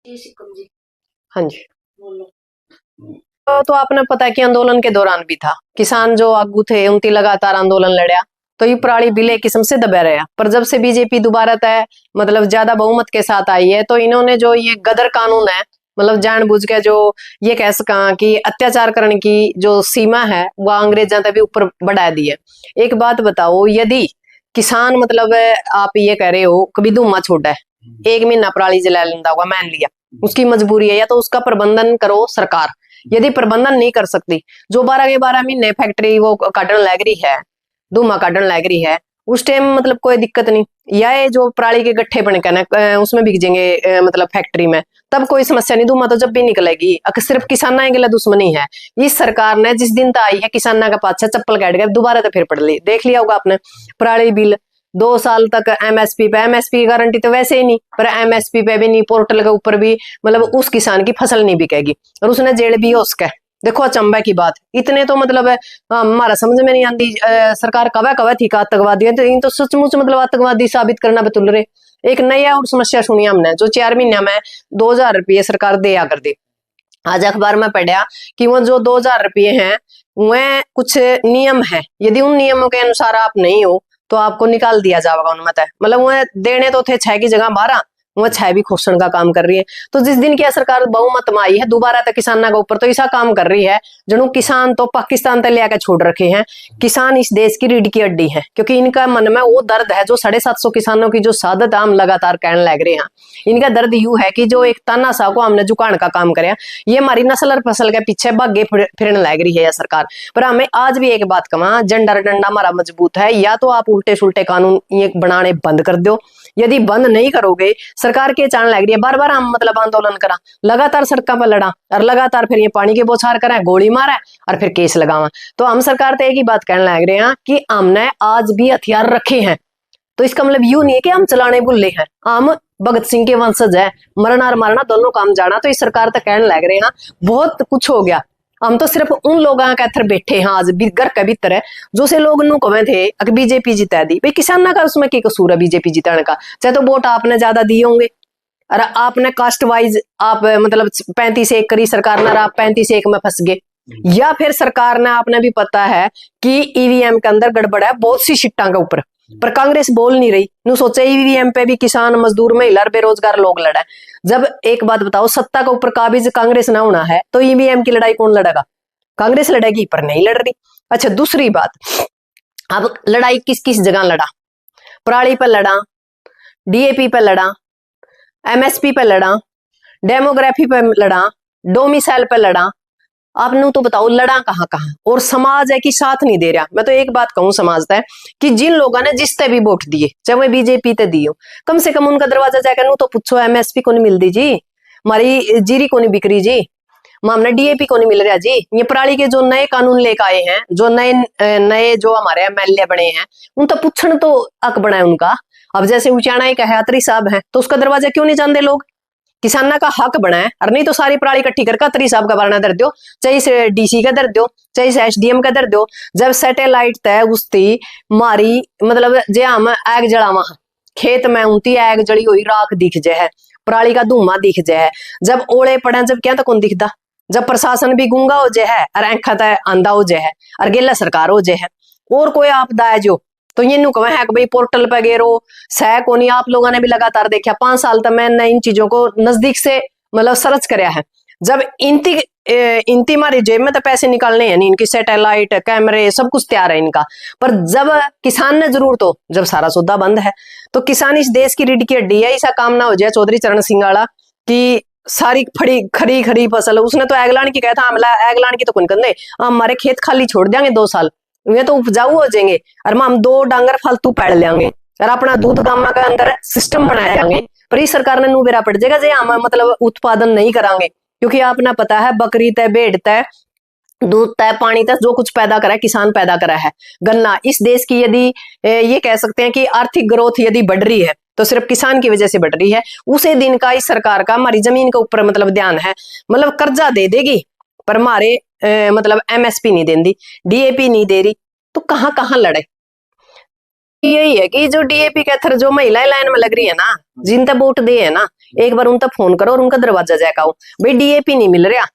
हाँ जी। तो आपने पता है कि आंदोलन के दौरान भी था, किसान जो आगू थे उनकी लगातार आंदोलन लड़या, तो ये पराली बिल एक किस्म से दबा रहा। पर जब से बीजेपी दोबारा तय मतलब ज्यादा बहुमत के साथ आई है, तो इन्होंने जो ये गदर कानून है, मतलब जानबूझ के जो ये कह सका कि अत्याचार करने की जो सीमा है वह अंग्रेजों तक भी ऊपर बढ़ा दी है। एक बात बताओ, यदि किसान मतलब आप ये कह रहे हो कभी धुआं छोड़ा है, 1 महीना पराली जला लेता होगा, मान लिया उसकी मजबूरी है, या तो उसका प्रबंधन करो सरकार। यदि प्रबंधन नहीं कर सकती, जो 12 के 12 महीने फैक्ट्री वो काटन लग रही है, धुआं काटन लग रही है, उस टाइम मतलब कोई दिक्कत नहीं, या ये जो पराली के गट्ठे बन के उसमें बिक जाएंगे मतलब फैक्ट्री में, तब कोई समस्या नहीं, धुआं तो जब भी निकलेगी। अगर सिर्फ किसाना के लिए दुश्मनी है। इस सरकार ने जिस दिन तक आई है किसाना का पाछा चप्पल काट गया, दोबारा तो फिर पड़ ली, देख लिया होगा आपने। पराली बिल 2 साल तक एमएसपी पे, एमएसपी की गारंटी तो वैसे ही नहीं, पर एमएसपी पे भी नहीं, पोर्टल के ऊपर भी मतलब उस किसान की फसल नहीं बिकेगी, और उसने जेल भी है उसका। देखो अचंबा की बात, इतने तो मतलब हमारा समझ में नहीं आती सरकार कवा कवा थी का आतंकवादी है, तो इन तो सचमुच मतलब आतंकवादी साबित करना बतुल रहे। एक नया और समस्या सुनी हमने, जो 4 महीने में 2,000 रुपये सरकार दिया कर दी। आज अखबार में पढ़ा कि वो जो 2,000 रुपये हैं वह कुछ नियम है, यदि उन नियमों के अनुसार आप नहीं हो तो आपको निकाल दिया जाएगा उनमें। मतलब वह देने तो थे 6 की जगह 12, वह 6 भी खोसण का काम कर रही है। तो जिस दिन की सरकार बहुमत में आई है दोबारा तक किसानों के ऊपर तो ऐसा काम कर रही है जनु किसान तो पाकिस्तान तक ले आकर छोड़ रखे हैं। किसान इस देश की रीढ़ की हड्डी है, क्योंकि इनका मन में वो दर्द है जो 750 किसानों की जो सादत हम लगातार कहने लग रहे हैं। इनका दर्द यूं है कि जो एक तानाशाह को हमने झुकाने का काम करे, ये हमारी नस्ल और फसल के पीछे भागे फिरने लग रही है यह सरकार। पर हमें आज भी एक बात कमा, डंडा डंडा हमारा मजबूत है, या तो आप उल्टे सुल्टे कानून ये बनाने बंद कर दो, यदि बंद नहीं करोगे सरकार के चाण लग रही है बार बार हम मतलब आंदोलन करा, लगातार सड़कों पर लड़ा, और लगातार फिर ये पानी के बौछार करें, गोली मारे और फिर केस लगावा। तो हम सरकार तो एक ही बात कहने लग रहे हैं कि हमने आज भी हथियार रखे हैं, तो इसका मतलब यूं नहीं है कि हम चलाने भूले हैं। हम भगत सिंह के वंशज है, मरना और मारना दोनों काम जाना। तो इस सरकार तक कहने लग रहे हैं बहुत कुछ हो गया, हम तो सिर्फ उन लोगों के अंदर बैठे हैं आज भी घर के भीतर है जो से लोग नु कहे थे अगर बीजेपी जिता दी, भाई किसान का उसमें क्या कसूर है बीजेपी जिताने का? चाहे तो वोट आपने ज्यादा दिए होंगे और आपने कास्ट वाइज आप मतलब 35-1 करी सरकार ना, आप 35-1 में फंस गए, या फिर सरकार ने आपने भी पता है कि ईवीएम के अंदर गड़बड़ है बहुत सी सीटा के ऊपर, पर कांग्रेस बोल नहीं रही। नु सोचे ईवीएम पे भी किसान मजदूर महिला बेरोजगार लोग लड़ा। जब एक बात बताओ, सत्ता के ऊपर काबिज कांग्रेस ना होना है तो ईवीएम की लड़ाई कौन लड़ेगा? कांग्रेस लड़ेगी, पर नहीं लड़ रही। अच्छा दूसरी बात, अब लड़ाई किस किस जगह लड़ा? पराली पर लड़ा, डीएपी पर लड़ा, एमएसपी पर लड़ा, डेमोग्राफी पर लड़ा, डोमिसाइल पर लड़ा, आपने तो बताओ लड़ा कहां कहां? और समाज है कि साथ नहीं दे रहा। मैं तो एक बात कहूं समाज है कि जिन लोगों ने जिस ते भी वोट दिए, चाहे वो बीजेपी ते दियो, कम से कम उनका दरवाजा जाकर नू तो पूछो एमएसपी को नहीं मिलती जी, हमारी जीरी को नहीं बिक्री जी, हमने डीएपी को नहीं मिल रहा जी। ये पराली के जो नए कानून लेकर आए हैं, जो नए जो हमारे एमएलए बने हैं, उन तो पूछण तो हक बना है उनका। अब जैसे उचाना का यात्री साहब है, तो उसका दरवाजा क्यों नहीं जानते लोग? किसाना का हक बना है, और नहीं तो सारी पराली इकट्ठी करके अत्री साहब का बारना दर दो, चाहे इसे डीसी का दर दो, चाहे इसे एसडीएम का दर दो। जब सैटेलाइट तय उसती मारी मतलब जे हम आग जलावा खेत में उनती आग जड़ी हुई राख दिख जाए, पराली का धुआं दिख जाए, जब ओले पड़े जब क्या तो कौन दिखता? जब प्रशासन भी गूंगा हो जाए है और आंखा तय आंधा हो जाए है और गेला सरकार हो जाए है, और कोई आपदा है जो, तो ये नु कहे है कि भाई पोर्टल पे गेरो सह को नहीं। आप लोगों ने भी लगातार देखा 5 साल तक मैंने इन चीजों को नजदीक से मतलब सर्च कराया है। जब इनती हमारी जेब में तो पैसे निकालने हैं नहीं, इनकी सैटेलाइट कैमरे सब कुछ तैयार है इनका, पर जब किसान ने जरूरत हो, जब सारा सौदा बंद है। तो किसान इस देश की रीढ़ की हड्डी है। ऐसा काम ना हो जाए चौधरी चरण सिंह वाला की सारी खड़ी खड़ी फसल, उसने तो एगलान की कहा था, हमला एगलान की तो कौन करने, हमारे खेत खाली छोड़ देंगे 2 साल, ये तो उपजाऊ हो जाएंगे, और हम 2 डांगर फालतू पैड़ लेंगे और अपना दूध गामा का अंदर सिस्टम बना लेंगे। पर इस सरकार ने नू बेरा पड़ जाएगा जे हम मतलब उत्पादन नहीं करांगे, क्योंकि आपने पता है बकरी तय भेड़ तय दूध तय पानी तक जो कुछ पैदा करा है किसान पैदा करा है। गन्ना इस देश की यदि ये कह सकते हैं कि आर्थिक ग्रोथ यदि बढ़ रही है तो सिर्फ किसान की वजह से बढ़ रही है। उसे दिन का इस सरकार का हमारी जमीन के ऊपर मतलब ध्यान है, मतलब कर्जा दे देगी पर हमारे मतलब एमएसपी नहीं देंदी, डीएपी नहीं दे रही, तो कहां कहां लड़े? यही है कि जो डीएपी के थ्रू जो महिलाएं लाइन में लग रही है ना, जिन तक वोट दे है ना, एक बार उन तक फोन करो और उनका दरवाजा जैकाओ। भाई डीएपी नहीं मिल रहा,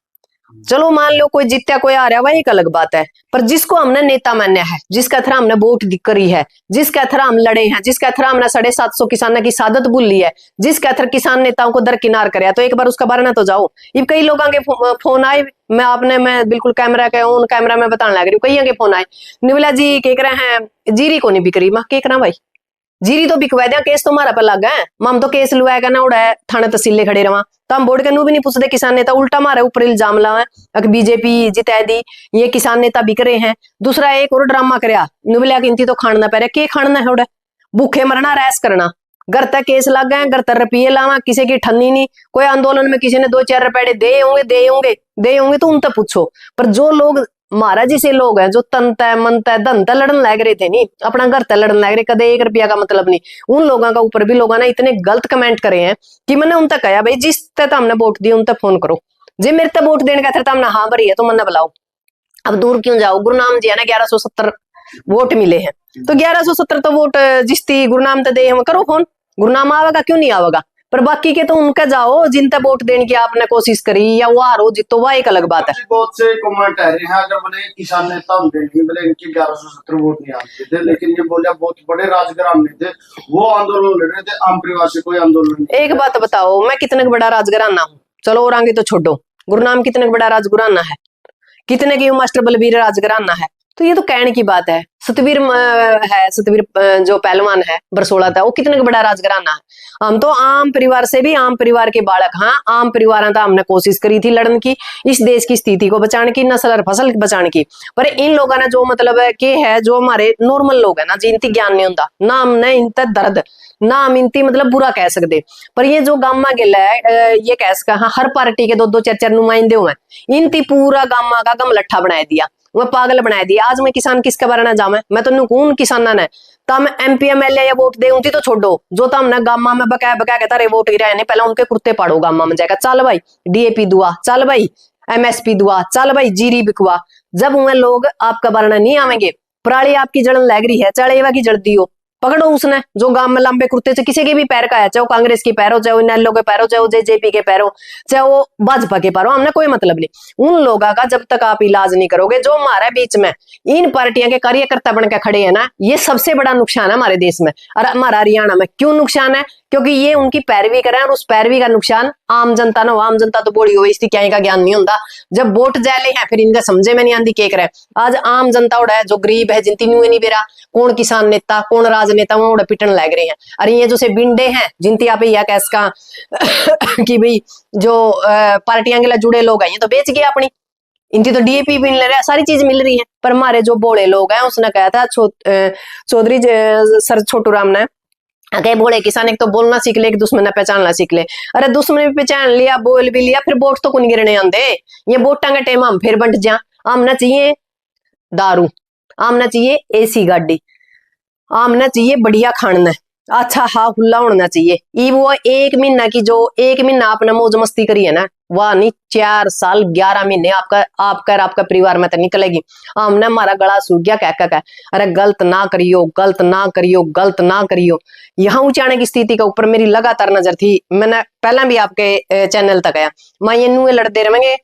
चलो मान लो कोई जीत्या कोई आ रहा, वह एक अलग बात है, पर जिसको हमने नेता मान्या है, जिसका थ्रा हमने वोट करी है, जिसका थ्रा हम लड़े हैं, जिसका थ्रा हमने 750 किसानों की सादत बुली है, जिसका थ्रा किसान नेताओं को दरकिनार कराया, तो एक बार उसका बारे तो जाओ। ये कई लोगों के फोन आए, मैं बिल्कुल कैमरा के ऑन कैमरा में बताने लग रही हूँ, कई के फोन आए, निवला जी कह रहे हैं जीरी को नहीं बिक रही। मैं कह रहा भाई जीरी तो बिकवा दिया, केस तो हमारा पर लग गए, हम तो केस लुआएगा ना उड़ा थाने तहसीले खड़े रहा, तो हम बोर्ड के नू भी नहीं पूछते किसान नेता, उल्टा हमारे ऊपर इल्जाम लावे अगर बीजेपी जिता दी, ये किसान नेता बिक रहे हैं। दूसरा एक और ड्रामा करया, नुबलिया गिनती तो खाना पै रहा, के खाना है उड़ा, भूखे मरना रैस करना, घर तक केस लग गए, घर तक रुपये लावा, किसी की ठन्नी नहीं, कोई आंदोलन में किसी ने 2-4 रुपए दे होंगे तो उन तक पूछो। पर जो लोग महाराज जी से लोग हैं जो तनता है मनता है धनता लड़न लग रहे थे, नहीं अपना घर तक लड़न लग रहे, कदे 1 रुपया का मतलब नहीं, उन लोगों का ऊपर भी लोगों ने इतने गलत कमेंट करे हैं कि मैंने उन तक कहा भाई जिस तक हमने वोट दिया उन तक फोन करो, जे मेरे तक वोट देने का था हमने हाँ भरी है तो मैंने बुलाओ। अब दूर क्यों जाओ, गुरुनाम जी है ना 1170 वोट मिले हैं, तो 1170 तो वोट जिसती गुरुनाम तो दे हम करो फोन, गुरुनाम आवेगा क्यों नहीं आवेगा, पर बाकी के तो उनका जाओ जिन तक वोट देने की आपने कोशिश करी, या वो हारो जितो वह एक अलग बात है। बहुत से कमेंट आ रहे हैं अगर बोले किसान नेता हम देंगे, बोले इनकी 1170 वोट नहीं आते थे, लेकिन ये बोले बहुत बड़े राजग्राम में थे, वो आंदोलन लड़ रहे थे, आम परिवार से कोई आंदोलन। एक बात बताओ, मैं कितने बड़ा राजघराना हूँ, चलो और आगे तो छोड़ो, गुरुनाम कितने बड़ा राजघराना है, कितने की मास्टर बलबीर राजघराना है, तो ये तो कहने की बात है। सतवीर है, सतवीर जो पहलवान है बरसोला था, वो कितने बड़ा राजघराना है। हम तो आम परिवार से भी आम परिवार के बालक, हाँ आम परिवार था, हमने कोशिश करी थी लड़न की, इस देश की स्थिति को बचाने की, नस्ल और फसल बचाने की, पर इन लोगों ने जो मतलब है कि है जो हमारे नॉर्मल लोग है ना, जिनती ज्ञान नहीं होता ना, हमने इनता दर्द ना हम इनती मतलब बुरा कह सकते, पर ये जो गामा गिला है ये कह सका, हाँ हर पार्टी के 2-2 4-4 नुमाइंदे हुए, इनती पूरा गामा का गम लट्ठा बना दिया, वह पागल बना दिया। आज मैं किसान किसके बारे में जामे, मैं तो कौन किसाना ने तम एमपी एमएलए या वोट दे उनती तो छोड़ो, जो तम ना गामा में बकाया बकाया कहता रे वोट गिरा है, पहले उनके कुर्ते पाड़ो गामा में जाएगा, चल भाई डीएपी दुआ, चल भाई एमएसपी दुआ, चल भाई जीरी बिकवा। जब उन्हें लोग आपका बारना नहीं आवेंगे, पराली आपकी जड़न लग रही है, चढ़ेवा की जड़ती हो, पकड़ो उसने जो गांव में लंबे कुर्ते से किसी के भी पैर का है, चाहे वो कांग्रेस की पैर हो, चाहे वो इनेलो के पैर हो, चाहे वो जेजेपी के पैर हो, चाहे वो भाजपा के पैर हो, हमने कोई मतलब नहीं। उन लोगों का जब तक आप इलाज नहीं करोगे, जो हमारे बीच में इन पार्टियों के कार्यकर्ता बन के खड़े हैं ना, ये सबसे बड़ा नुकसान है हमारे देश में और हमारा हरियाणा में। क्यों नुकसान है? क्योंकि ये उनकी पैरवी करें और उस पैरवी का नुकसान आम जनता न हो। आम जनता तो बोली हो, इसकी क्या का ज्ञान नहीं होता, जब वोट जैले हैं फिर इनका समझे में नहीं आती के करे। आज आम जनता उड़ा है जो गरीब है, जिनती न्यू नहीं बेरा, कौन किसान नेता कौन राजनेता वो उड़ा पिटन लग रहे हैं। अरे ये जो से बिंडे हैं जिनती आप या कैसका कि भाई जो पार्टियां के जुड़े लोग हैं, ये तो बेच गए अपनी, इनकी तो डीएपी भी मिल रहा है, सारी चीज मिल रही है। पर हमारे जो बोले लोग हैं, उसने कहा था चौधरी सर छोटू राम ने, अगर बोले किसान एक तो बोलना सीख ले, एक दुश्मन पहचानना सीख ले। अरे दुश्मन भी पहचान लिया, बोल भी लिया, फिर वोट तो कौन गिरने आंदे, ये वोटा का टाइम हम फिर बंट जा। आमना चाहिए दारू, आमना चाहिए एसी गाड़ी, आमना चाहिए बढ़िया खाना, अच्छा हा हुल्ला होना चाहिए। ये वो 1 महीना की जो 1 महीना आपने मौज मस्ती करी है ना, वह नहीं 4 साल 11 महीने आपका परिवार में तो निकलेगी। हमने हमारा गला सूख गया कह अरे गलत ना करियो, गलत ना करियो, गलत ना करियो। यहाँ ऊंचाने की स्थिति के ऊपर मेरी लगातार नजर थी। मैंने पहला भी आपके चैनल तक आया, मैं ये नुए लड़ते रहेंगे,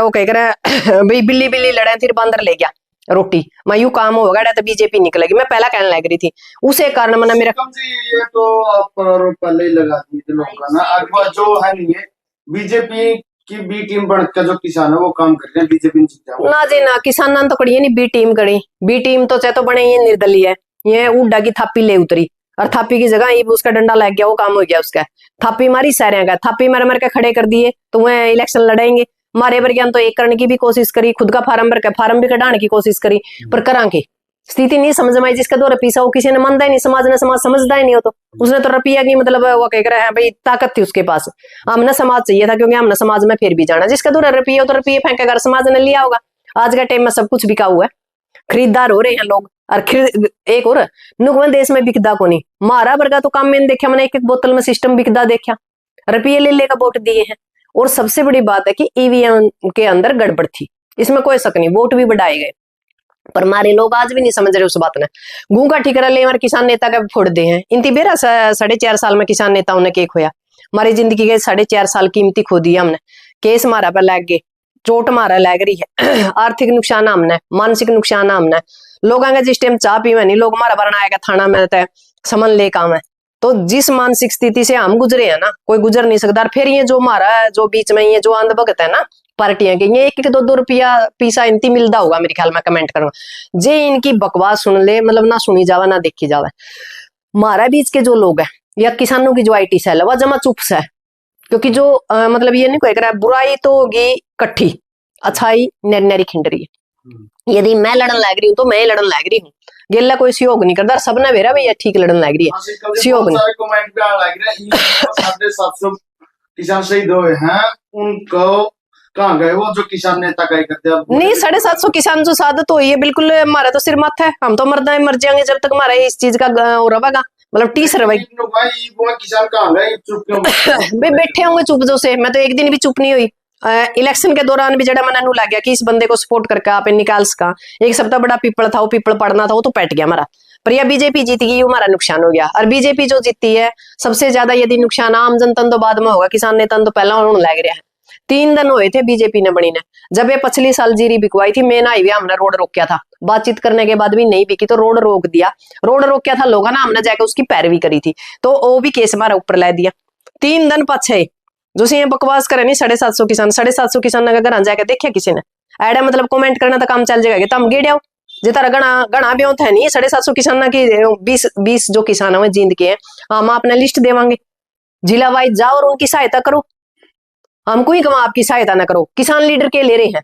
वो कह कर भाई बिल्ली बिल्ली लड़े फिर बंदर ले गया रोटी, मैं यू काम होगा तो बीजेपी निकलेगी। मैं पहला कहने लग रही थी, उसे कारण मैंने मेरा ये तो आप पहले ही लगा दी थी लोगों का ना, अगवा जो है नहीं है बीजेपी की बी टीम बनकर जो किसान है वो काम कर रहे हैं, बीजेपी ना जी ना, किसान तो कड़ी नहीं बी टीम करी, बी टीम तो चाहे तो बने ये निर्दलीय है, ये उड्डा की थापी ले उतरी और थापी की जगह ये उसका डंडा लग गया, वो काम हो गया उसका। थापी मारी सारे का, थापी मार के खड़े कर दिए तो वह इलेक्शन लड़ेंगे। मारे बरज्ञान तो एक करने की भी कोशिश करी, खुद का फार्म भर के फार्म भी कटाने की कोशिश करी, पर करा के स्थिति नहीं समझ में आई। जिसका तो रपीसा वो किसी ने मानता ही नहीं, समाज ने समाज समझता ही नहीं हो, तो उसने तो रपिया की मतलब वो कह रहा है भाई ताकत थी उसके पास, हमने समाज चाहिए था क्योंकि हमने समाज में फिर भी जाना। जिसका तो रपिया तो रपिया फेंकेगा, समाज ने लिया होगा। आज का टाइम में सब कुछ बिका हुआ है, खरीदार हो रहे हैं लोग। और एक और नुकवन देश में बिकदा को नहीं, मारा वर्गा तो काम मैंने देखा, मैंने 1-1 बोतल में सिस्टम बिकदा देखा, रपिये ले लेकर वोट दिए हैं। और सबसे बड़ी बात है कि ईवीएम के अंदर गड़बड़ थी, इसमें कोई शक नहीं, वोट भी बढ़ाए गए। पर हमारे लोग आज भी नहीं समझ रहे उस बात ने। गूंगा ठिकरा ले हमारे किसान नेता का फोड़ दे हैं। इनती बेरा 4.5 साल में किसान नेताओं ने के खोया, हमारी जिंदगी के 4.5 साल कीमती खो दिया हमने। केस मारा पर लग गए, चोट मारा लग रही है, आर्थिक नुकसान हमने, मानसिक नुकसान हमने। लोग आएंगे जिस टाइम चाह पीवे नहीं, लोग हमारा भरना आएगा थाना में तय समन ले काम है। तो जिस मानसिक स्थिति से हम गुजरे हैं ना, कोई गुजर नहीं सकता। फिर ये जो हमारा जो बीच में ये जो अंधभक्त है ना पार्टियां के, ये 1-2 रुपया पीसा इनती मिलता होगा मेरे ख्याल में, कमेंट करूंगा जे इनकी बकवास सुन ले, मतलब ना सुनी जावा ना देखी जावा। हमारा बीच के जो लोग हैं या किसानों की जो IT सेल है वह जमा चुप से है, क्योंकि जो मतलब ये नहीं कोई कह रहा बुराई तो होगी कट्ठी, अच्छाई नरी नरी खिंड रही है। यदि मैं लड़न लग रही हूँ तो मैं ही लड़न लग रही हूँ, गेला कोई सहयोग नहीं करता, सबने मेरा भैया ठीक लड़न लग रही है, सहयोग नहीं। कमेंट पे आ लग रहा है 750 किसान शहीद हुए हैं, उनको कहाँ गए वो जो किसान नेता का करते हैं? नहीं, 750 किसान जो शहादत हुई है बिल्कुल हमारा तो सिर माथा है, हम तो मर जाएंगे जब तक हमारा इस चीज का हो रहेगा, मतलब टीस रहे वो किसान कहाँ गए चुप क्यों? वे बैठे होंगे चुप जो से। मैं तो एक दिन भी चुप नहीं हुई। इलेक्शन के दौरान भी जड़ा मना नू लग गया कि इस बंदे को सपोर्ट करके आप निकाल सका। एक सप्ताह बड़ा पीपल था, वो पीपल पड़ना था, वो तो पैट गया हमारा। पर यह बीजेपी जीत गई, हमारा नुकसान हो गया। और बीजेपी जो जीती है सबसे ज्यादा यदि नुकसान आम जनता तो बाद में होगा, किसान नेता तो पहला होने लग रहा है। 3 दिन हुए थे बीजेपी ने बनी ने, जब ये पिछली साल जीरी बिकवाई थी, मेन हाईवे हमने रोड रोकिया था, बातचीत करने के बाद भी नहीं बिकी तो रोड रोक दिया। रोड रोकिया था लोगों ने, हमने जाके उसकी पैरवी करी थी, तो वो भी केस हमारा ऊपर ला दिया। 3 दिन पछे जो से बकवास करे नहीं 750 किसान, 750 किसान ने घर जाके देखा किसी ने ऐडा, मतलब कमेंट करना तो काम चल जाएगा, तम गेड़िया जे तारा गणा ब्यों था नहीं 750 किसान की 20 जो किसान है जींद के हैं, हम अपने लिस्ट देवांगे, जिला वाइज जाओ और उनकी सहायता करो, हमको ही कमा आपकी सहायता ना करो। किसान लीडर के ले रहे हैं,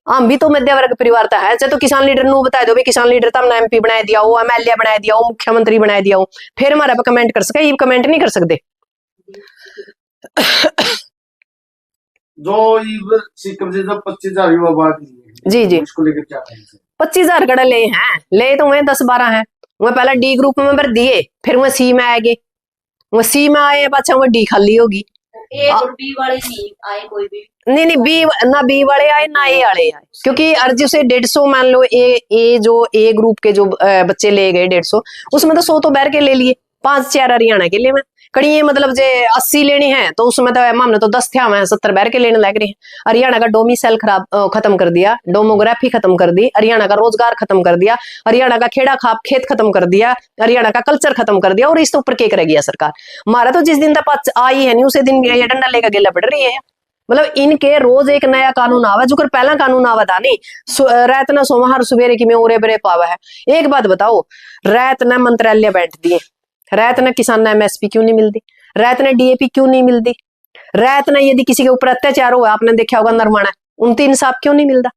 हम भी तो मध्य वर्ग परिवार था है, तो किसान लीडर नु बता दो किसान लीडर तो हमने MP बना दिया हो, MLA बना दिया हो, मुख्यमंत्री बना दिया हो, फिर हमारे पे कमेंट कर सके, ये कमेंट नहीं कर सकते। जो सिक्किम से जो 25,000 युवा बात जी जी इसको लेकर क्या कहेंगे? 25,000 कड़ा ले हैं, ले तो वह 10-12 हैं, वह पहला D ग्रुप में भर दिए, फिर वह C में आएंगे, वह C में आए पाछा वह D खाली होगी। A और B वाले नहीं आए कोई भी, नहीं B वाले आए ना A वाले आए, क्योंकि अर्जी से 150 मान लो ए जो A ग्रुप के जो बच्चे ले गए 150, उसमें तो 100 तो बैर के ले लिए, 5-4 हरियाणा के लिए में कड़ी, मतलब जे 80 लेनी है तो उसमें तो हमने तो 10 थे, हमें 70 बैर के लेने लग रहे हैं। हरियाणा का डोमिसाइल खत्म कर दिया, डोमोग्राफी खत्म कर दी, हरियाणा का रोजगार खत्म कर दिया, हरियाणा का खेड़ा खाप खेत खत्म कर दिया, हरियाणा का कल्चर खत्म कर दिया, और इस तो ऊपर के कर गया सरकार। हमारा तो जिस दिन तक आई है नहीं उसे दिन ये डंडा लेकर गेला पड़ रही है, मतलब इनके रोज एक नया कानून आवा, जो कर पहला कानून आवा था नहीं, रात न सोमा हर सुबेरे की में ओरे बरे पावा है। एक बात बताओ, रात न मंत्रालय बैठ दिए, रात न किसान ने MSP क्यों नहीं मिलती, रात ने DAP क्यों नहीं मिलती, रात ने यदि किसी के ऊपर अत्याचार हुआ, आपने देखा होगा नरवाना, उनती इंसाफ क्यों नहीं मिलता।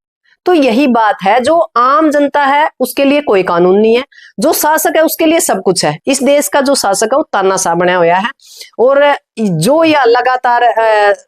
तो यही बात है, जो आम जनता है उसके लिए कोई कानून नहीं है, जो शासक है उसके लिए सब कुछ है। इस देश का जो शासक है वो तानाशाह बना हुआ है, और जो यह लगातार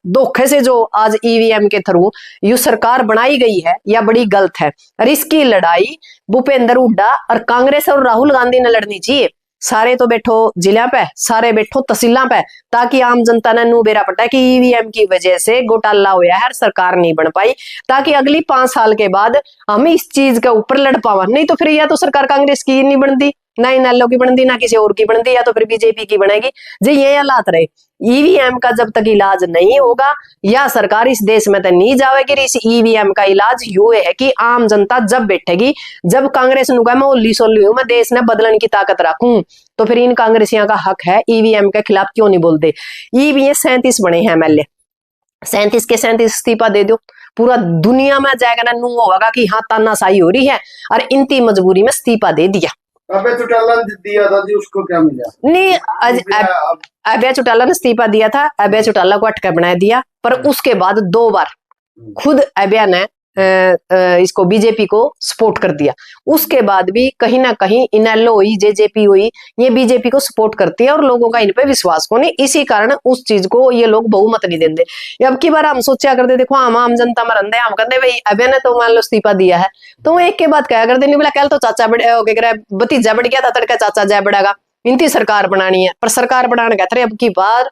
धोखे से जो आज EVM के थ्रू ये सरकार बनाई गई है, यह बड़ी गलत है। और इसकी लड़ाई भूपेंद्र हुड्डा और कांग्रेस और राहुल गांधी ने लड़नी चाहिए। सारे तो बैठो जिला पे, सारे बैठो तहसीलों पे, ताकि आम जनता ने नू बेरा पटा कि EVM की वजह से घोटाला हुआ है, सरकार नहीं बन पाई, ताकि अगली 5 साल के बाद हम इस चीज के ऊपर लड़ पावा। नहीं तो फिर या तो सरकार कांग्रेस की नहीं बनती, ना इनेलो की बनती, ना किसी और की बनती, या तो फिर BJP की बनेगी। जी ये हालात रहे, EVM का जब तक इलाज नहीं होगा या सरकार इस देश में तो नहीं जाएगी। इस EVM का इलाज यू है कि आम जनता जब बैठेगी, जब कांग्रेस नु मैं ओली सोली हूं, मैं देश ने बदलने की ताकत रखूं, तो फिर इन कांग्रेसियों का हक है EVM के खिलाफ क्यों नहीं बोलते। EVM 37 बने हैं MLA, 37 के 37 इस्तीफा दे दो, पूरा दुनिया में जाएगा ना, नू होगा कि हाँ तानाशाही हो रही है, और इनकी मजबूरी में इस्तीफा दे दिया। अबे चौटाला दिया था जी, उसको क्या मिला? नहीं, अभय चौटाला ने इस्तीफा दिया था, अभय चौटाला को अटका बना दिया, पर उसके बाद 2 बार खुद अभय ने इसको BJP को सपोर्ट कर दिया। उसके बाद भी कहीं ना कहीं इनेलो हुई, JJP हुई, ये BJP को सपोर्ट करती है, और लोगों का इन पे विश्वास को नहीं, इसी कारण उस चीज को ये लोग बहुमत नहीं देते। अब की बार हम सोचा करते, देखो हम आम जनता में रहते, हम कहते भाई अभय ने तो मान लो इस्तीफा दिया है, तो वो एक के बाद क्या करते, नहीं बोला कल तो चाचा भतीजा बढ़ गया था, तड़का चाचा जय बढ़ेगा, इनकी सरकार बनानी है। पर सरकार बनाने कहते रहे, अब की बार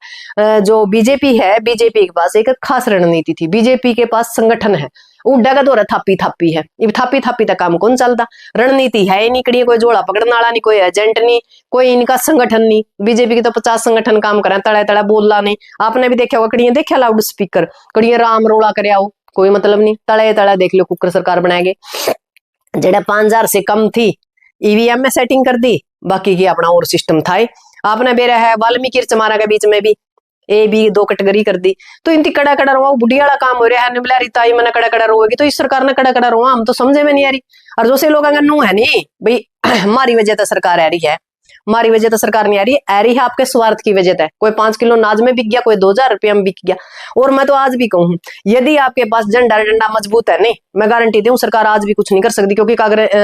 जो BJP है, BJP के पास एक खास रणनीति थी, BJP के पास संगठन है, उड्डा का दौरा थापी थापी है, इब थापी थापी तक काम कौन चलता। रणनीति है ही नहीं, कड़ी कोई जोड़ा पकड़ने वाला नहीं, कोई एजेंट नहीं, कोई इनका संगठन नहीं। बीजेपी के तो 50 संगठन काम करें, तड़ा तड़ा बोलला नहीं। आपने भी देखा होगा, कड़िया देखा लाउड स्पीकर, कड़िया राम रोला करे आओ, कोई मतलब नहीं। तड़े तड़ा देख लो, कुकर सरकार बनाएंगे। जेड़ा 5000 से कम थी ईवीएम में सेटिंग कर दी, बाकी की अपना और सिस्टम था। आपने बेरा है वाल्मीकि चमारा के बीच में भी ए बी 2 कैटेगरी कर दी। तो इनकी कड़ा कड़ा रोवा बुढ़िया वाला काम हो रहा है। निबला रिताई मैंने कड़ा कड़ा रोएगी, तो इस सरकार ने कड़ा कड़ा रोवा, हम तो समझे में नहीं आ रही। और जो से लोग अगर नू है नहीं भाई हमारी वजह तो सरकार आ रही है, हमारी वजह तो सरकार नहीं आ रही है आपके स्वार्थ की वजह है। कोई 5 किलो नाज में बिक गया, कोई 2000 रुपया में बिक गया। और मैं तो आज भी कहूँ, यदि आपके पास झंडा डंडा मजबूत है नहीं, मैं गारंटी दूं सरकार आज भी कुछ नहीं कर सकती। क्योंकि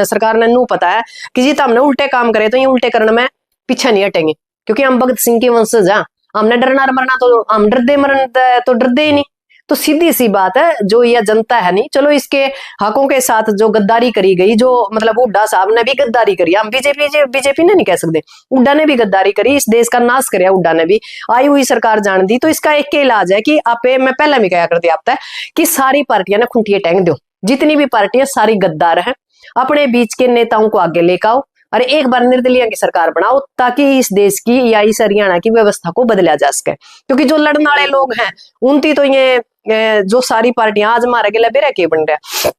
सरकार ने नू पता है कि जी हमने उल्टे काम करे तो ये उल्टे करने में पीछे नहीं हटेंगे। क्योंकि हम भगत सिंह के वंशज हैं, हमने डरना मरना तो हम डरदे मरना तो डरदे ही नहीं। तो सीधी सी बात है, जो यह जनता है नहीं, चलो इसके हकों के साथ जो गद्दारी करी गई, जो मतलब हुड्डा साहब ने भी गद्दारी करी, हम बीजेपी ने नहीं कह सकते, हुड्डा ने भी गद्दारी करी, इस देश का नाश कराया हुड्डा ने भी। आई हुई सरकार जान दी। तो इसका एक के इलाज है कि आप, मैं पहले भी कहा करती आपता है कि सारी पार्टियां ना खुंटिया टैंक दो, जितनी भी पार्टियां सारी गद्दार है, अपने बीच के नेताओं को आगे लेकर आओ और एक बार निर्दलीय की सरकार बनाओ, ताकि इस देश की या इस हरियाणा की व्यवस्था को बदला जा सके। क्योंकि जो लड़ने वाले लोग हैं उनकी तो ये जो सारी पार्टियां आज हमारे के बेरा के बन रहा है।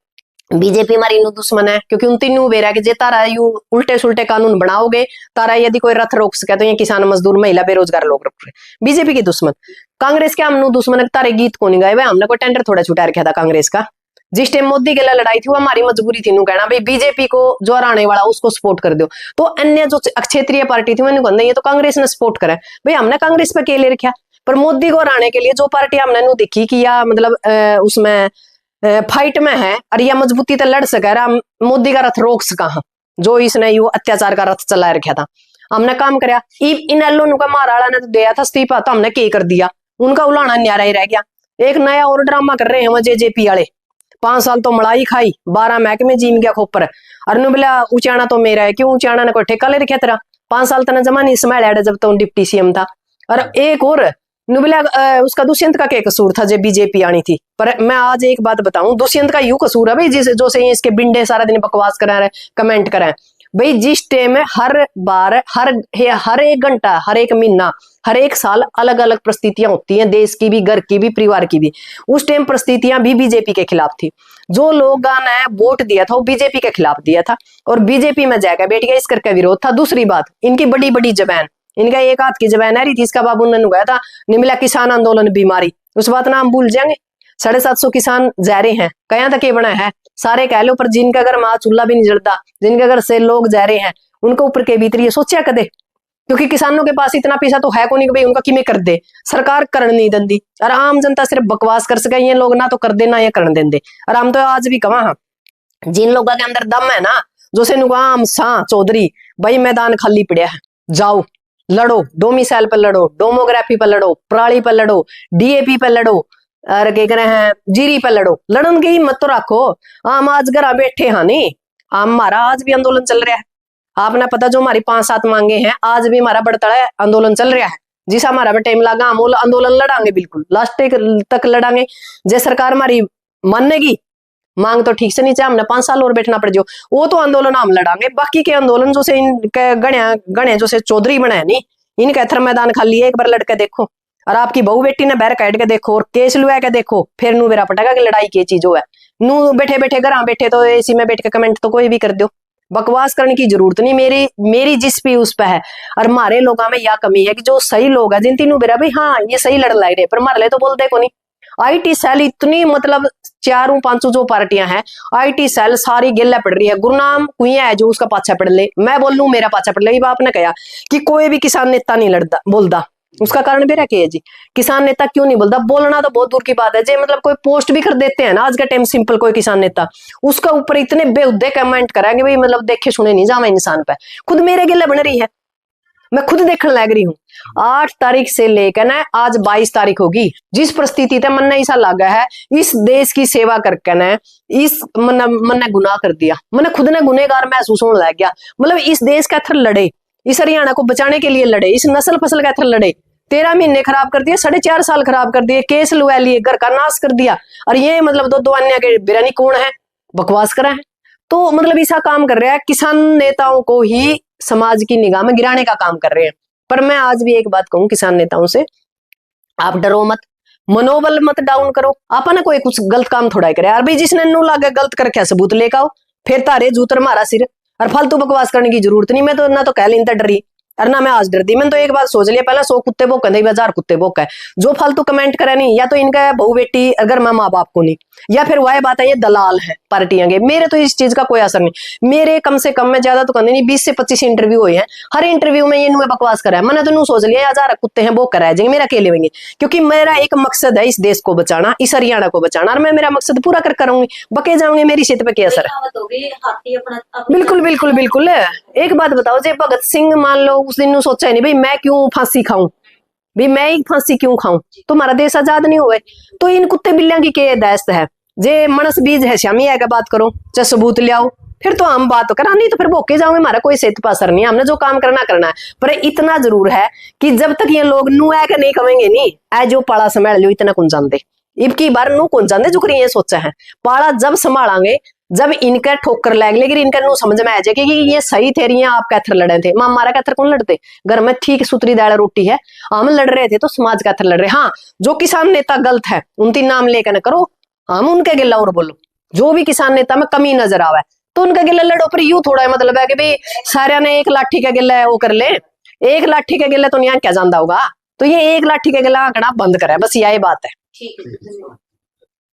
बीजेपी हमारी नु दुश्मन है, क्योंकि उन तीनों बेरा के जे तारा यू उल्टे सुल्टे कानून बनाओगे, तारा यदि कोई रथ रोक सके तो ये किसान मजदूर महिला बेरोजगार लोग रोक रहे। बीजेपी की दुश्मन, कांग्रेस के हम नु दुश्मन तारे गीत को नहीं गाए भाई, हमने कोई टेंडर थोड़ा छुटा रखा था कांग्रेस का। जिस टाइम मोदी के लिए लड़ाई थी वो हमारी मजबूरी थी नू कहना भाई बीजेपी को जो हराने वाला उसको सपोर्ट कर दो। तो अन्य जो क्षेत्रीय पार्टी थी मैंने कहना ये तो कांग्रेस ने सपोर्ट करा भाई, हमने कांग्रेस पे के ले रखा। पर मोदी को हराने के लिए जो पार्टी हमने नू दिखी कि या मतलब उसमें फाइट में है और या मजबूती तो लड़ सके, मोदी का रथ रोक सका, जो इसने यू अत्याचार का रथ चला रखा था, हमने काम कराया। इन एलों का महाराणा ने तो दिया था इस्तीफा, तो हमने के कर दिया, उनका उलाना न्यारा ही रह गया। एक नया और ड्रामा कर रहे हैं जेजेपी वाले, 5 साल तो मलाई खाई, 12 महकमे जीम गया खोपर। अरे बोला ऊंचाना तो मेरा है, क्यों ऊंचाना ने कोई ठेका ले रखा तेरा, 5 साल तना जमा नहीं संभाला जब तो डिप्टी सीएम था। और एक और नुबला उसका दुष्यंत का क्या कसूर था जब बीजेपी आनी थी। पर मैं आज एक बात बताऊं, दुष्यंत का यू कसूर है भाई, जिसे जो से इसके बिंडे सारा दिन बकवास करा रहे, कमेंट करें भाई। जिस टाइम में हर बार हर एक घंटा, हर एक महीना, हर एक साल अलग अलग परिस्थितियां होती हैं, देश की भी, घर की भी, परिवार की भी। उस टाइम परिस्थितियां भी बीजेपी के खिलाफ थी। जो लोगों ने वोट दिया था वो बीजेपी के खिलाफ दिया था और बीजेपी में जाकर बैठ गया, इस करके विरोध था। दूसरी बात, इनकी बड़ी बड़ी जबान, इनका एक हाथ की जबान आ रही थी। इसका बाबू ने गया था निमला किसान आंदोलन बीमारी, उस बात ना हम भूल जाएंगे। 750 किसान जा रहे हैं, कया तक ये बना है सारे कह लो, पर जिनका घर माँ चूल्हा भी नहीं जलता, जिनके घर से लोग जा रहे हैं उनको ऊपर के भीतर ये सोचा कदे, क्योंकि किसानों के पास इतना पैसा तो है को नहीं कि भाई उनका किमें कर दे, सरकार कर नहीं देंदी और आम जनता सिर्फ बकवास कर सके। ये लोग ना तो कर दे ना ये कर देंदे। और हम तो आज भी कहा हाँ, जिन लोगों के अंदर दम है ना, जो से आम सा चौधरी भाई मैदान खाली पड़ा है, जाओ लड़ो, डोमिसाइल पर लड़ो, डोमोग्राफी पर लड़ो, पराली पर लड़ो, डीएपी पर लड़ो और क्या कह रहे हैं जीरी पर लड़ो। लड़न की हिम्मत तो रखो। हम आज घर बैठे हाँ नहीं, हमारा आज भी आंदोलन चल रहा है। आपने पता जो हमारी 5-7 मांगे हैं, आज भी हमारा बड़तड़ा आंदोलन चल रहा है। जिस हमारा भी टाइम लगा हम आंदोलन लड़ांगे, बिल्कुल लास्ट तक लड़ांगे। जे सरकार हमारी मानेगी, मांग तो ठीक से नहीं चाहे, हमने 5 साल और बैठना पड़ जाओ, वो तो आंदोलन हम लड़ांगे। बाकी के आंदोलन जो से इनके गणे जो से चौधरी बने नहीं, इनका इथर मैदान खाली है, एक बार लड़के देखो और आपकी बहू बेटी ने बैर काट के देखो और केस लुआ के देखो, फिर नू बेरा पटेगा कि लड़ाई की चीज है। नू बैठे बैठे घर बैठे तो एसी में बैठ के कमेंट तो कोई भी कर दो, बकवास करने की जरूरत नहीं। मेरी जिस भी उस पे है। और हमारे लोगों में यह कमी है कि जो सही लोग है, जिन तीनों बेरा भाई हाँ ये सही लड़ लाई रहे, पर मार ले तो बोलते को नहीं। आईटी सेल इतनी मतलब 4-5 जो पार्टियां हैं, आईटी सेल सारी गिल्ला पड़ रही है। गुरनाम कुइया है जो उसका पाछा पड़ ले, मैं बोल लू मेरा पाछा पड़ ले। आपने कहा कि कोई भी किसान नेता नहीं लड़ता बोलता, उसका कारण भी रखे है जी, किसान नेता क्यों नहीं बोलता? बोलना तो बहुत दूर की बात है जे, मतलब कोई पोस्ट भी कर देते हैं ना आज का टाइम, सिंपल कोई किसान नेता उसका ऊपर इतने बेहुदे कमेंट करेंगे भाई, मतलब देखे सुने नहीं जावा इंसान पे। खुद मेरे गिल्ला बन रही है, मैं खुद देखने लग रही हूँ। 8 तारीख से लेकर ना आज 22 तारीख होगी, जिस परिस्थिति तक मन ऐसा लगा है इस देश की सेवा करके ना इस मन ने गुनाह कर दिया, मैंने खुद ने गुनेगार महसूस होने लग गया। मतलब इस देश का थर लड़े, इस हरियाणा को बचाने के लिए लड़े, इस नस्ल फसल का थर लड़े, 13 महीने खराब कर दिए, 4.5 साल खराब कर दिए, केस लुआ लिए, घर का नाश कर दिया। और ये मतलब दो अन्य के बिरानी कौन है, बकवास करा है। तो मतलब ऐसा काम कर रहा है, किसान नेताओं को ही समाज की निगाह में गिराने का काम कर रहे हैं। पर मैं आज भी एक बात कहूं किसान नेताओं से, आप डरो मत, मनोबल मत डाउन करो। आप ना कोई कुछ गलत काम थोड़ा ही करे यार भाई, जिसने नू लागे गलत करके सबूत लेकर आओ, फिर तारे जूतर मारा सिर। और फालतू बकवास करने की जरूरत नहीं। मैं तो ना तो कह लीन डरी और ना मैं आज डरती। मैंने तो एक बात सोच लिया, पहले 100 कुत्ते भौंके नहीं, 1000 कुत्ते भौंके। जो फालतू कमेंट करे नहीं, या तो इनका बहू बेटी अगर मैं माँ बाप को नहीं, या फिर वह बात है ये दलाल है पार्टियां के। मेरे तो इस चीज का कोई असर नहीं। मेरे कम से कम, मैं ज्यादा तो कहने नहीं, 20 से 25 इंटरव्यू हुए हैं। हर इंटरव्यू में ये नुए बकवास करा है। मैंने तो नू सोच लिया 1000 कुत्ते हैं वो करा जाएंगे, मेरा अकेले होंगे। क्योंकि मेरा एक मकसद है इस देश को बचाना, इस हरियाणा को बचाना, और मैं मेरा मकसद पूरा कर करूंगी। बके जाऊंगे, मेरी सेहत पे क्या असर है। कहावत होगी, हाथी अपना बिल्कुल बिल्कुल बिल्कुल। एक बात बताओ, जे भगत सिंह मान लो उस दिन सोचा नहीं भाई मैं क्यों फांसी खाऊं, भाई मैं ही फांसी क्यों खाऊं, तुम्हारा देश आजाद नहीं हुए। तो इन कुत्ते बिल्लियां की के दायस्त है। जे मनस बीज है श्यामी है, बात करो चाहे सबूत ले आओ, फिर तो हम बात करा, नहीं तो फिर भोके जाओगे, हमारा कोई सेहत पर असर नहीं है। हमने जो काम करना करना है। पर इतना जरूर है कि जब तक ये लोग नू है नहीं कमेंगे नहीं, ऐ जो पाला संभाल लो इतना कौन जानते, इबकी बार नू कौन जानते जो करिए सोचा है। पाला जब संभालेंगे, जब इनका ठोकर लग लेगी, इनका नू समझ में आ जाएगी कि ये सही थे रही हैं, आप कैथर लड़े थे। मां हमारा कैथर कौन लड़ते, घर में ठीक सुतरी दाल रोटी है, हम लड़ रहे थे तो समाज कैथर लड़ रहे। हाँ, जो किसान नेता गलत है उनकी नाम लेकर न करो, हम उनके गिला और बोलो। जो भी किसान नेता में कमी नजर आवे तो उनका गिला लड़ो। पर यूं थोड़ा मतलब है कि भाई सारे ने एक लाठी का गिला वो कर ले, एक लाठी का गिला तो यहाँ क्या जानता होगा। तो ये एक लाठी का गिला आंकड़ा बंद करे, बस यही बात है। ठीक है।